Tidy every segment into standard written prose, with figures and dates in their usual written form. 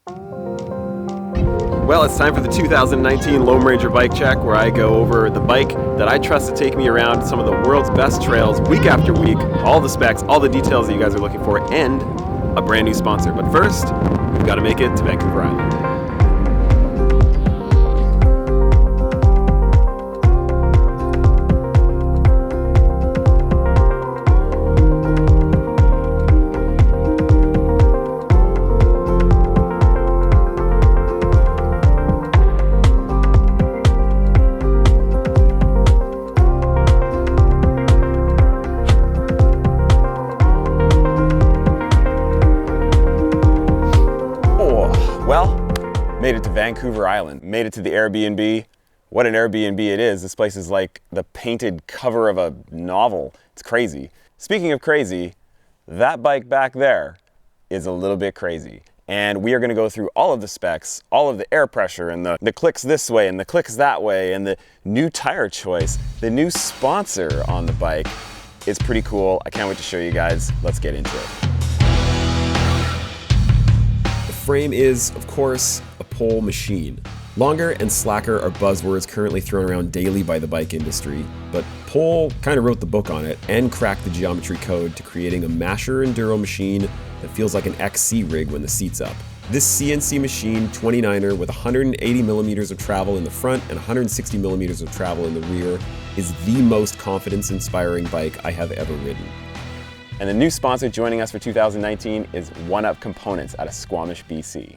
Well, it's time for the 2019 Loam Ranger Bike Check, where I go over the bike that I trust to take me around some of the world's best trails week after week, all the specs, all the details that you guys are looking for, and a brand new sponsor. But first, we've got to make it to Vancouver Island. Made it to Vancouver Island, made it to the Airbnb. What an Airbnb it is. This place is like the painted cover of a novel. It's crazy. Speaking of crazy, that bike back there is a little bit crazy. And we are gonna go through all of the specs, all of the air pressure and the clicks this way and the clicks that way and the new tire choice. The new sponsor on the bike is pretty cool. I can't wait to show you guys. Let's get into it. The frame is, of course, a pole machine. Longer and slacker are buzzwords currently thrown around daily by the bike industry, but Pole kind of wrote the book on it and cracked the geometry code to creating a masher enduro machine that feels like an XC rig when the seat's up. This CNC machine 29er with 180 millimeters of travel in the front and 160 millimeters of travel in the rear is the most confidence-inspiring bike I have ever ridden. And the new sponsor joining us for 2019 is One Up Components out of Squamish, BC.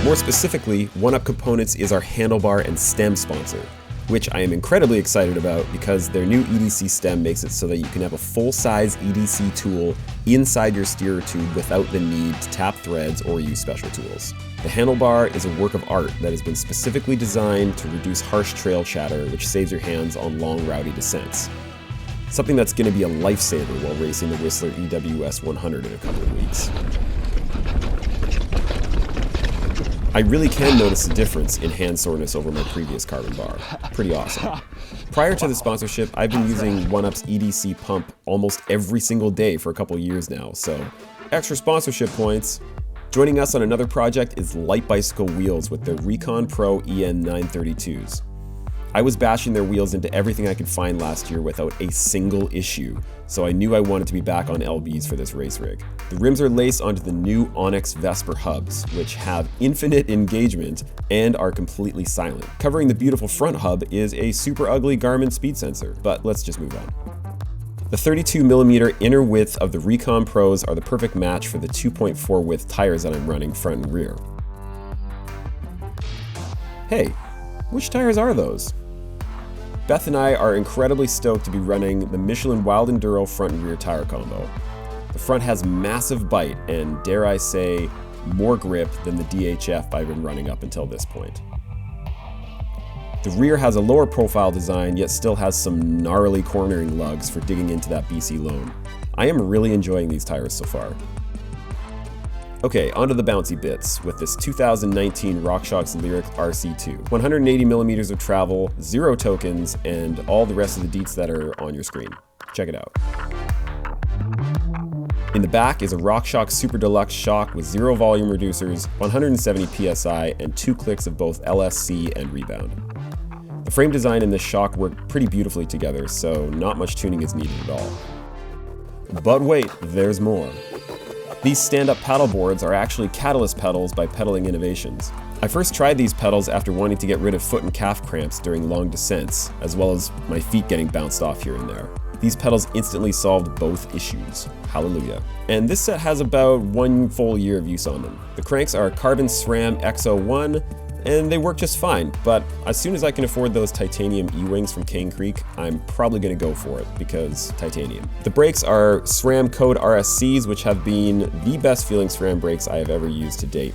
More specifically, One Up Components is our handlebar and stem sponsor, which I am incredibly excited about because their new EDC stem makes it so that you can have a full-size EDC tool inside your steerer tube without the need to tap threads or use special tools. The handlebar is a work of art that has been specifically designed to reduce harsh trail chatter, which saves your hands on long, rowdy descents. Something that's going to be a lifesaver while racing the Whistler EWS 100 in a couple of weeks. I really can notice a difference in hand soreness over my previous carbon bar. Pretty awesome. Prior to the sponsorship, I've been using One Up's EDC pump almost every single day for a couple years now, so extra sponsorship points. Joining us on another project is Light Bicycle Wheels with their Recon Pro EN 932s. I was bashing their wheels into everything I could find last year without a single issue, so I knew I wanted to be back on LBs for this race rig. The rims are laced onto the new Onyx Vesper hubs, which have infinite engagement and are completely silent. Covering the beautiful front hub is a super ugly Garmin speed sensor, but let's just move on. The 32mm inner width of the Recon Pros are the perfect match for the 2.4 width tires that I'm running front and rear. Hey, which tires are those? Beth and I are incredibly stoked to be running the Michelin Wild Enduro front and rear tire combo. The front has massive bite and, dare I say, more grip than the DHF I've been running up until this point. The rear has a lower profile design, yet still has some gnarly cornering lugs for digging into that BC loam. I am really enjoying these tires so far. Okay, onto the bouncy bits with this 2019 RockShox Lyric RC2. 180mm of travel, 0 tokens, and all the rest of the deets that are on your screen. Check it out. In the back is a RockShox Super Deluxe shock with 0 volume reducers, 170 PSI, and 2 clicks of both LSC and rebound. The frame design and this shock work pretty beautifully together, so not much tuning is needed at all. But wait, there's more. These stand-up paddle boards are actually Catalyst pedals by Pedaling Innovations. I first tried these pedals after wanting to get rid of foot and calf cramps during long descents, as well as my feet getting bounced off here and there. These pedals instantly solved both issues. Hallelujah. And this set has about 1 full year of use on them. The cranks are carbon SRAM X01, and they work just fine, but as soon as I can afford those titanium E-wings from Cane Creek, I'm probably gonna go for it, because titanium. The brakes are SRAM Code RSCs, which have been the best feeling SRAM brakes I have ever used to date.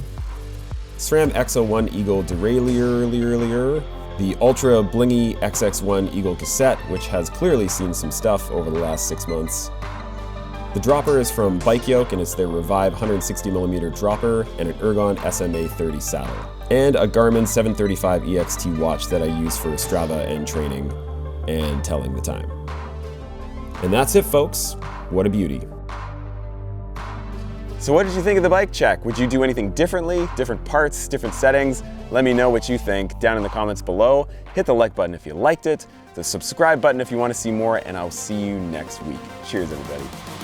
SRAM X01 Eagle derailleur, the ultra blingy XX1 Eagle cassette, which has clearly seen some stuff over the last 6 months. The dropper is from Bike Yoke, and it's their Revive 160mm dropper and an Ergon SMA 30 saddle. And a Garmin 735 EXT watch that I use for Strava and training and telling the time. And that's it, folks. What a beauty. So what did you think of the bike check? Would you do anything differently? Different parts, different settings? Let me know what you think down in the comments below. Hit the like button if you liked it, the subscribe button if you want to see more, and I'll see you next week. Cheers, everybody.